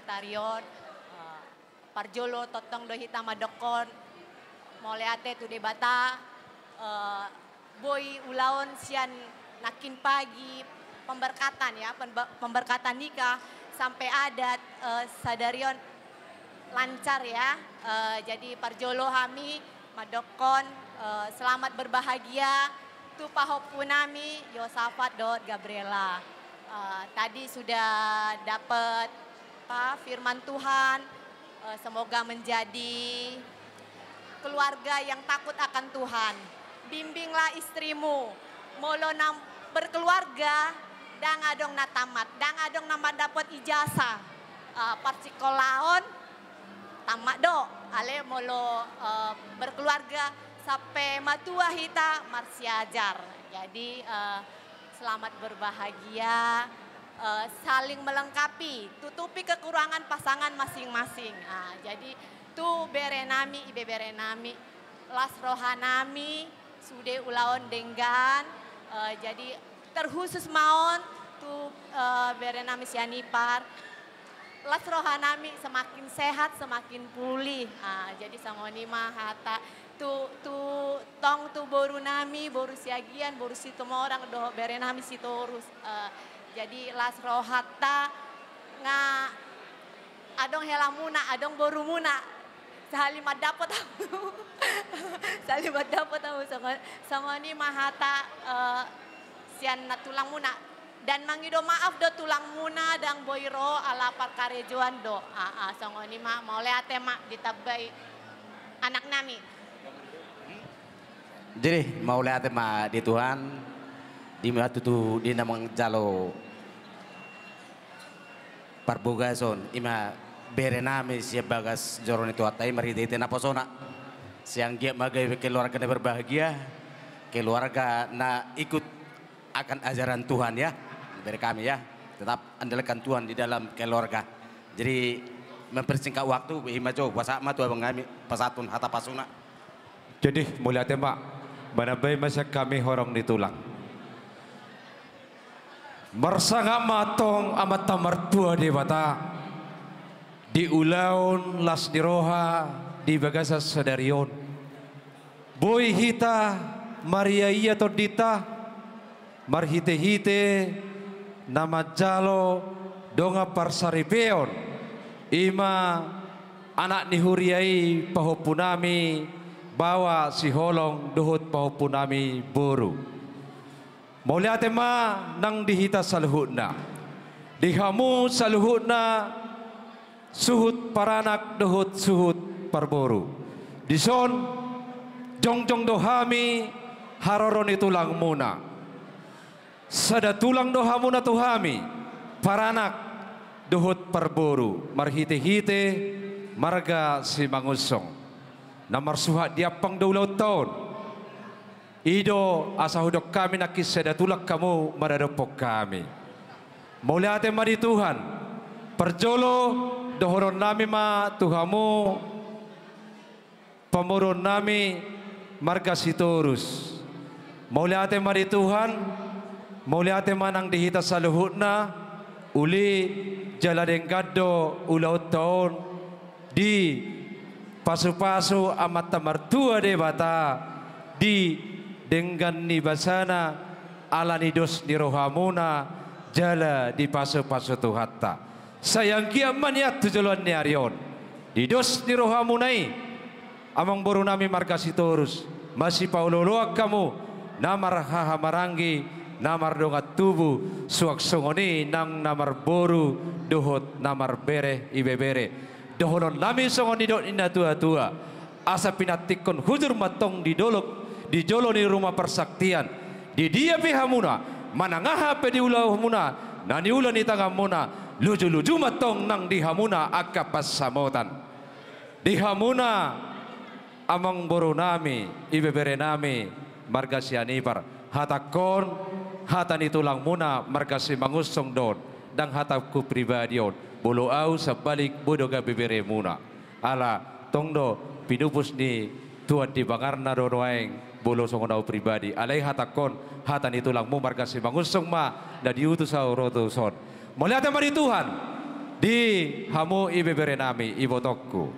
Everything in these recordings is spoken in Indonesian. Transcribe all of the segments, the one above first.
Tarion, Parjolo, Totong Dohita Madokon, Moleate tu debata, Boy Ulaon Sian Nakin Pagi, pemberkatan ya, pemberkatan nikah sampai adat Sadarion lancar ya. Jadi Parjolo Hami, Madokon, selamat berbahagia, tu Pahopunami, Yosafat Dot Gabriela. Tadi sudah dapat firman Tuhan, semoga menjadi keluarga yang takut akan Tuhan. Bimbinglah istrimu, molo berkeluarga, dang adong na tamat, dang adong nama dapat ijazah, parsikolaon, tamat do, ale molo berkeluarga sampai matua hita marsiajar. Jadi selamat berbahagia. Saling melengkapi, tutupi kekurangan pasangan masing-masing. Jadi tu berenami, ibe berenami, las rohanami, sude ulaon denggan. Jadi terkhusus maon tu berenami sianipar, las rohanami semakin sehat, semakin pulih. Jadi sangoni mahata tu tong tu boru nami, boru siagian, boru situ orang doh berenami sitorus. Jadi las rohata nga adong helamuna, adong borumuna. Sahalimat dapat aku. Sahalimat dapat aku sama ni mahata sian na tulang muna. Dan mangido maaf do tulang muna dang boyro ala parkarejuan do. Sama ni mau leate mak ditabai anak nami. Jadi mau leate mak di Tuhan di mana tu di namang jalo parbogason ima berename siya bagas joron itu atai maridete na posona siang dia magai keluarga na berbahagia, keluarga na ikut akan ajaran Tuhan ya dari kami ya, tetap andalkan Tuhan di dalam keluarga. Jadi mempersingkat waktu imajo puasa matu abang kami pasatun hata pasuna. Jadi mulia tema banabay masa kami horong ditulang. Bersangga matong amat tamartua di bata di ulaun las di roha di bagasa sadarion boy hita Maria iya todita marhite hite nama jalo donga parsaripeon ima anak ni huriai pahopunami bawa si holong duhut pahopunami buru. Mulia tema nang dihita saluhutna, dihamu saluhutna suhut paranak duhut suhut parboru. Dison jongjong dohami haroron tulang muna. Sada tulang dohamuna tuhami paranak duhut parboru. Marhite-hite marga si mangusong. Namar suhat diapang 20 tahun. Ido asa hudok kami nakis sedatulak kamu madadopok kami. Mulia tema di Tuhan. Perjolo dohoron nami ma Tuhamu. Pemurun nami marga sitorus. Mulia tema di Tuhan. Mulia tema nang dihita saluhutna. Uli jaladeng gado ulaut tahun. Di pasu-pasu amat tamartua debata. Di dengan ni basana ala ni dos ni rohamuna jala di pasu-pasu tuhatta sayang kiaman ya tujuan ni arion di dos ni rohamunai amang boru nami marga sitorus masih pauloloak kamu namar hahamarangi namar dongat tubuh suak songoni nang namar boru dohot namar bere ibebere dohonon nami songoni dot inna tua-tua asa pinatikon hujur matong di dolok di joloni rumah persaktian di dia pihamuna manangaha pe di ulah muna nani ulah ni tangam muna luju-luju matong nang dihamuna akapas samotan dihamuna amang borunami ibebere nami marga sianipar hatakon hatan itulang muna marga si mangusong don dang hatapku pribadion bolo au sabalik bodoga bebere muna ala tongdo pinupus ni Tuhan di bangarna donoaeng bolo songonau pribadi alai hatakon hatan itulang mu marga si mangusong ma na diutus au rotuson. Mulia tema di Tuhan. di hamu ibebere nami ibotokku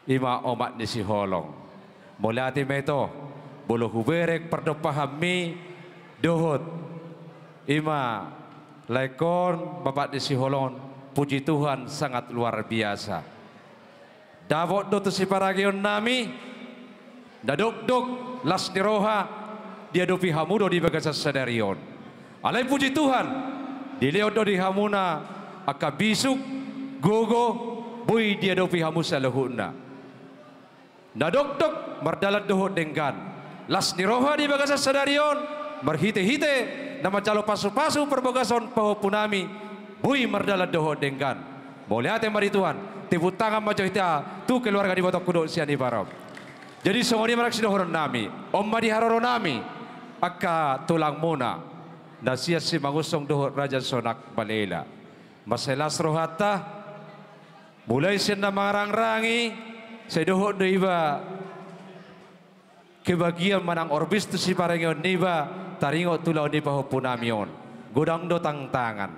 ima omat ni si holong mulati meto bolo huberek perdopahami dohot ima laikon bapak di si holong puji Tuhan sangat luar biasa davot do si paragion nami dadok-dok las niroha dia dopi hamudo di bagasa sadarion alai puji Tuhan dileodo di hamuna akabisuk gogo bui dia dopi hamu saluhuna dadok-dok mardalat dohot denggan las niroha di bagasa sadarion marhite-hite nama calo pasu-pasu perbagason pahopunami bui mardalat dohot denggan boleh hati mari Tuhan tepuk tangan macam kita tu keluarga di botok kuduk sian di barab jadi songoni marak sidohoron nami omma di haroron nami akka tulang muna nasiat si mangusong dohot Raja Sonak Malela maselas rohata mulai sian na mangarang-rangi sedohot do iba kebagian manang orbis tu si parengion niba taringot tulau ni pahopunamion godang do tangan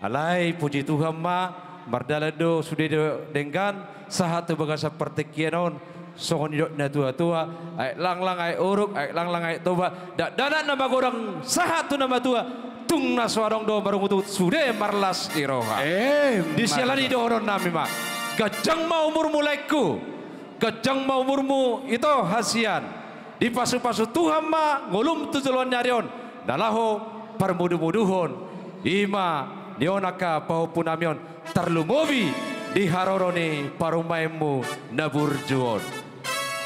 alai puji Tuhan ma mardalado sudah do denggan sahatu bagasa pertekianon songon idok na tua-tua ay lang-lang ay uruk ay lang-lang ay toba dana nama godang sahatu nama tua tung na suarong do barung utut sudah marlas di roha di sialani do horon nami ma gajang mau umur mulaiku gajang mau umurmu itu hasian di pasu-pasu Tuhan ma ngulum tujuan nyarion dalaho permudu-muduhon ima nionaka pahupunamion terlumobi di haroroni parumaimu naburjuon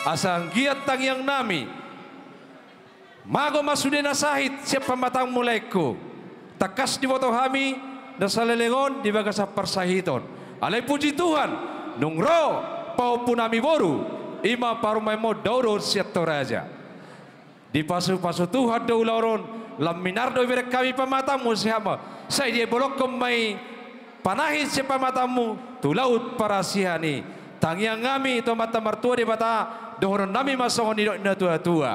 asang giat tang yang nami mago masudena sahit siapa matang mulaiku takas di boto hami dasalelengon di bagasa persahiton alai puji Tuhan nungro paupunami boru ima parumaimu dauro siat toraja di pasu-pasu Tuhan daularon laminardo iberek kami pamatamu siapa saya dia bolok kemai panahi siapa matamu tu laut parasihani tangiang ngami to mata mertua di bata dohoron nami masongon idok na tua-tua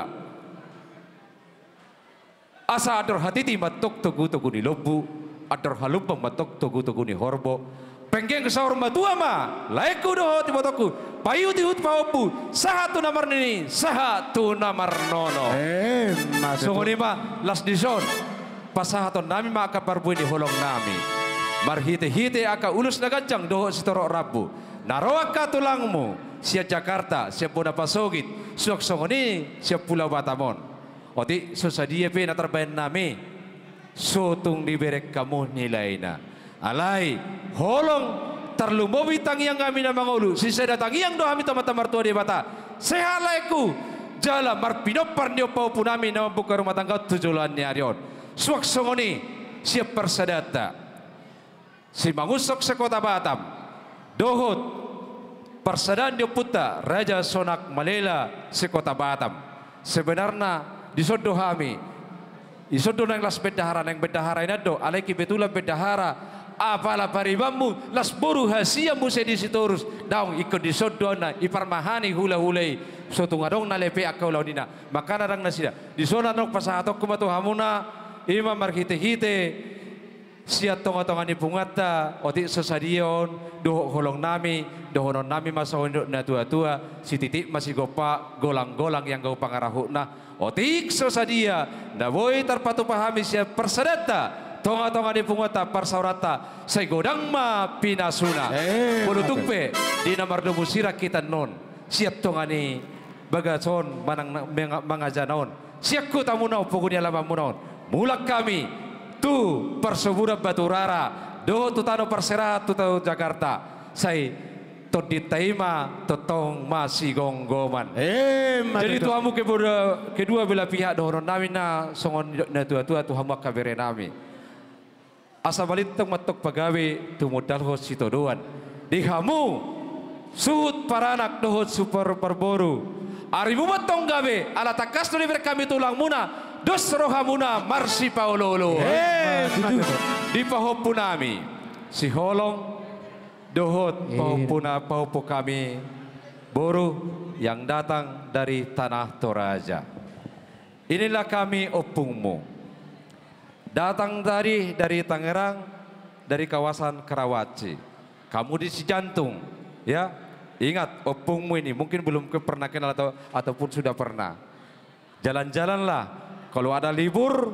asa ador hatiti matok togu-togu ni lobu ador halupang matok togu-togu ni horbo penggeng kesaur matua ma laiku doho ti botoku payu ti hut paopu sahatu namar nini sahatu namar nono songoni ma las dison pasahaton nami ma akaparbu di holong nami marhite-hite aka ulus na gancang doho sitorok rabu naroak ka tulangmu siya Jakarta siya Puna Pasogit suak songoni siya Pulau Batamon oti susadia pe na terbayan nami sutung diberek kamu nilai na alai holong terlumobi tangiang kami na mangulu sisa datangiang do kami tamata martua di bata sehalaiku jala marpinopar nyo pau punami na buka rumah tangga tujulan nyarion suak songoni siap persadata si mangusok se kota Batam dohot persadaan dio puta Raja Sonak Malela se kota Batam sebenarnya disodo kami disodo nang las bedahara nang bedahara inado alaiki betulan bedahara apalah paribamu las boru hasiamu sedisitorus daung ikut disodona iparmahani hula-hulai sotung adong na lepe akau laudina makana rang nasida disona nok pasahatok kumatu hamuna ima marhite-hite siat tonga-tonga ni pungata oti sesadion doh holong nami dohonon nami masahon na tua-tua si titik masih gopa golang-golang yang gau pangarahuna otik sesadia na boy terpatu pahami siap persadata tonga-tonga di pungata parsaurata say godang ma pinasuna pulutuk pe di nomor dobu sirak kita non siap tonga ni bagason manang mangajanaon siap ku tamunau pugunya lama munaon mulak kami tu persebura Baturara do tutano persera tutau Jakarta say to ditaima totong masih gonggoman jadi tuamu kedua belah pihak dohoron nami na songon na tua-tua tuhamu kabere nami asa balitang matok pagawe tumodal ho sitodoan di hamu suhut paranak dohot super perboru arimu matong gawe ala takas do kami tulang muna dos rohamuna marsi paulolo di pahopunami si holong dohot pahopu kami boru yang datang dari tanah Toraja inilah kami opungmu datang dari Tangerang dari kawasan Karawaci. Kamu di Cijantung, ya. Ingat, opungmu ini mungkin belum pernah kenal ataupun sudah pernah. Jalan-jalanlah. Kalau ada libur,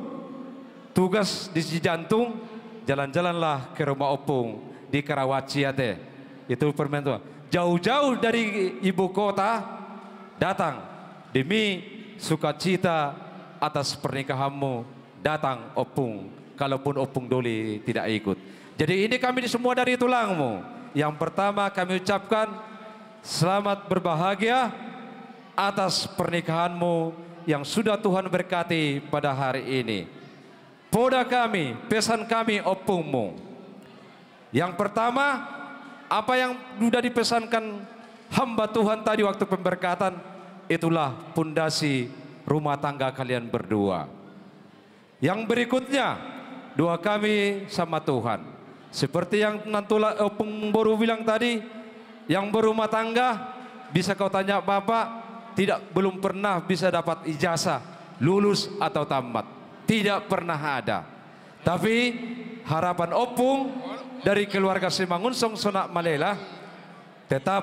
tugas di Cijantung, jalan-jalanlah ke rumah opung di Karawaci ya teh. Itu permen tua. Jauh-jauh dari ibu kota datang demi sukacita atas pernikahanmu, datang opung. Kalaupun opung doli tidak ikut. Jadi ini kami semua dari tulangmu. Yang pertama kami ucapkan selamat berbahagia atas pernikahanmu yang sudah Tuhan berkati pada hari ini. Poda kami, pesan kami opungmu. Yang pertama, apa yang sudah dipesankan hamba Tuhan tadi waktu pemberkatan, itulah pondasi rumah tangga kalian berdua. Yang berikutnya, doa kami sama Tuhan. Seperti yang Nantula opung baru bilang tadi, yang berumah tangga, bisa kau tanya Bapak, belum pernah bisa dapat ijazah, lulus atau tamat. Tidak pernah ada. Tapi harapan opung dari keluarga Simangunsong Sonak Malela, tetap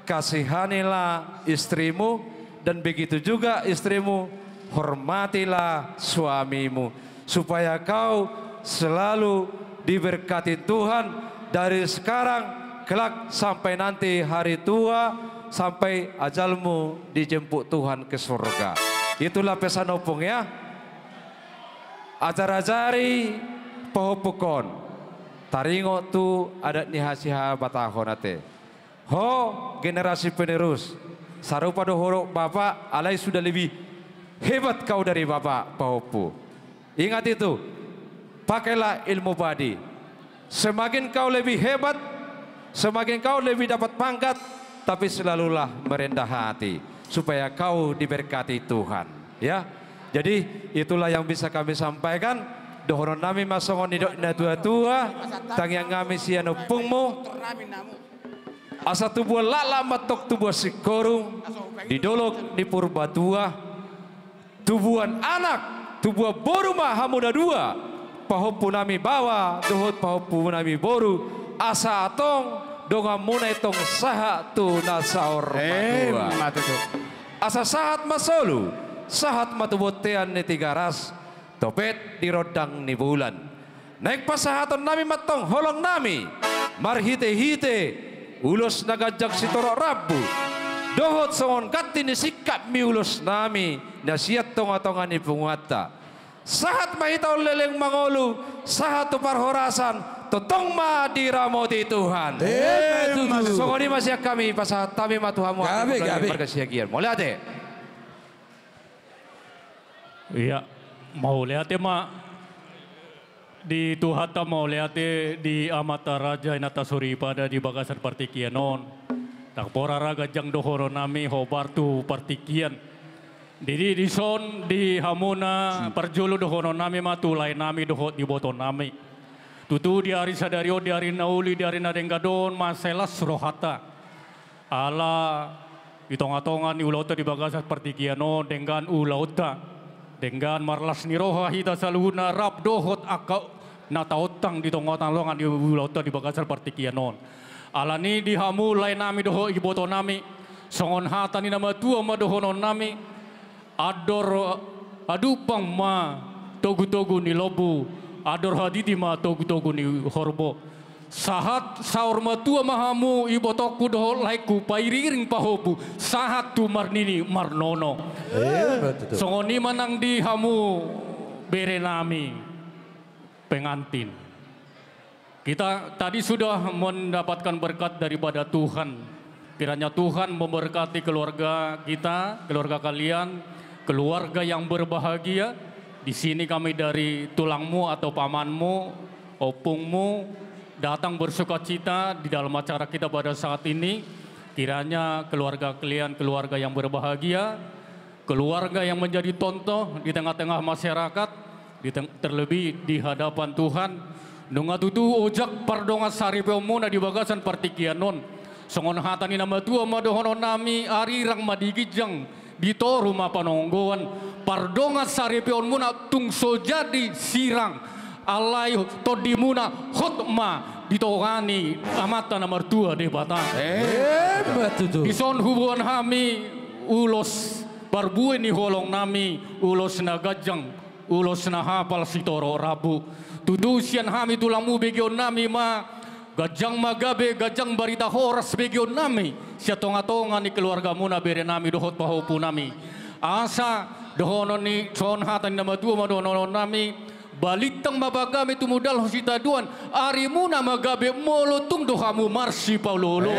kasihanilah istrimu, dan begitu juga istrimu, hormatilah suamimu, supaya kau selalu diberkati Tuhan dari sekarang kelak sampai nanti hari tua, sampai ajalmu dijemput Tuhan ke surga. Itulah pesan opung ya. Ajar-ajari pohopukon taringo tu adat nihasiha batahonate. Ho generasi penerus sarupa dohoro bapak alai sudah lebih hebat kau dari bapak pohopu. Ingat itu, pakailah ilmu badi. Semakin kau lebih hebat, semakin kau lebih dapat pangkat, tapi selalulah merendah hati supaya kau diberkati Tuhan ya. Jadi itulah yang bisa kami sampaikan. Dohoron nami masongon nidok na tua-tua tangyang ngami siano pungmo asa tubuh lala matok tubuh sikorung didolok di purba tua tubuhan anak tubuh boru mah hamuda dua pahopu nami bawa dohot pahopu nami boru asa atong donga munai tong saha tu nasaor matua asa sahat masolu sahat matubotean ni tigaras topet di rodang ni bulan naik pasahatan nami matong holong nami marhite-hite ulos nagajak sitorok rabu dohot songon kati ni sikap mi ulos nami nasiat tonga-tonga ni pungwata sahat mahitaw leleng mangolu sahat tu parhorasan totong ma diramoti Tuhan songoni masih kami pasahat kami matuhamu gabi berkesiagian mulai ade. Iya, mau lihat ya mak di Tuhata mau lihat di Amata Raja Inata Suri pada di Bagasan Partikianon. Tak pora raga jang dohoro nami hobartu partikian. Di son di Hamuna perjulu dohoro nami matulai nami dohot di boton nami. Tutu di hari sadario di hari nauli di hari nadenggadon maselas rohata. Ala itonga-tonga ni ulauta di Bagasan Partikianon dengan ulauta. Dengan marlas niroha hita saluna rap dohot akau nataotang di tongotan longan di ulauta di Bagasan Partikianon. Alani di hamu lain nami doho iboto nami songon hata ni nama tua ma dohonon nami ador adupang ma togu-togu ni lobu ador haditi ma togu-togu ni horbo sahat saur ma tua mahamu ibotoku doho laiku pairiring pahobu sahat tu marnini marnono songoni manang di hamu bere nami pengantin. Kita tadi sudah mendapatkan berkat daripada Tuhan. Kiranya Tuhan memberkati keluarga kita, keluarga kalian, keluarga yang berbahagia. Di sini kami dari tulangmu atau pamanmu, opungmu, datang bersukacita di dalam acara kita pada saat ini. Kiranya keluarga kalian keluarga yang berbahagia, keluarga yang menjadi contoh di tengah-tengah masyarakat, terlebih di hadapan Tuhan. Nunga tutu ojak pardonga sari peomuna di Bagasan Partikianon. Songon hatani nama tua madohono nami arirang madigijang ditoru mapanonggoan. Pardonga sari peomuna tungso jadi sirang. alai todimuna hotma ditogani amata nomor 2 di bata. Betul. Ison hubungan kami ulos barbue ni holong nami ulos na gajang ulos na hapal sitoro rabu. Tudusian kami tulamu begyon nami ma gajang magabe gajang barita horas begyon nami. Siya tonga-tonga ni keluarga muna bere nami dohot pahopu nami. Asa dohonon ni son hatan na madua madonon nami. Balitang mabagami tumudal hosita duan ari muna magabe molotung dohamu marsi paulolo.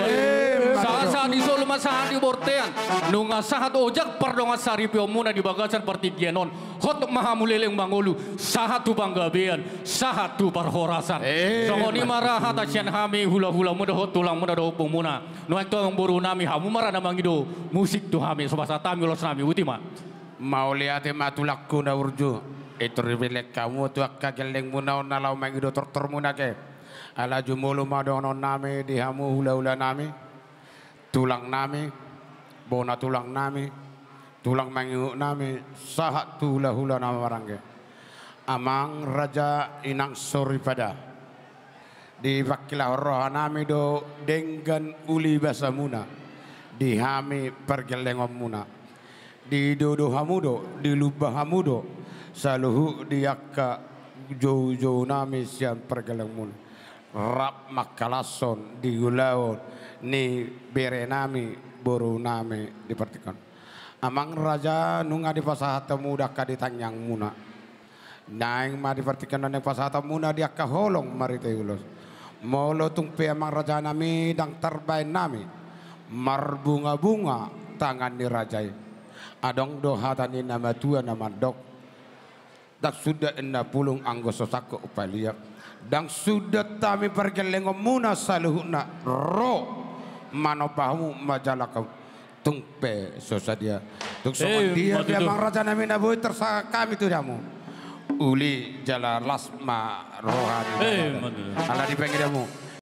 Sa di solo masahan di bortean nunga sahat ojak pardonga sari pio muna di bagasan partigianon hot mahamuleleng mangolu sahat tu banggabean sahat tu parhorasan. Songoni marah hata sian hami hula-hula muda hot tulang muda dopung muna. Nuang tong buru nami hamu marah namangido musik tu hami sobasa tami los nami utima. Mau lihat matulakku na urju. Itu ribilek kamu tu kageleng muna nalau mangido tortor muna ke. Ala jumulu madonon nami dihamu hula-hula nami. Tulang nami, bona tulang nami, tulang mangiu nami, sahat tu hula-hula nama barangke. Amang raja inang sori pada. Di wakilah roh nami do dengan uli basa muna. Di hami pergelengom muna. Di dodo hamudo, di lubah hamudo. Saluhu diakka jauh-jauh nami sian pergeleng muna. Rap makalason di gulaon ni bere nami boru nami dipertikan. Amang raja nunga di pasahata muda ka ditanyang muna. Naing ma dipertikan nang pasahata muna dia ka holong marite ulos. Molo tungpe amang raja nami dang terbain nami. Marbunga-bunga tangan ni rajai. Adong do hatani nama tua nama dok. Tak sudah enda pulung anggoso sako upalia. Dan sudah tami pergelengom muna saluhuna ro manopahu majalah kau tungpe sosadia. Tuk soman dia memang raja nami nabui tersaka kami tu jamu. Uli jala lasma rohani. Ala di pengidamu.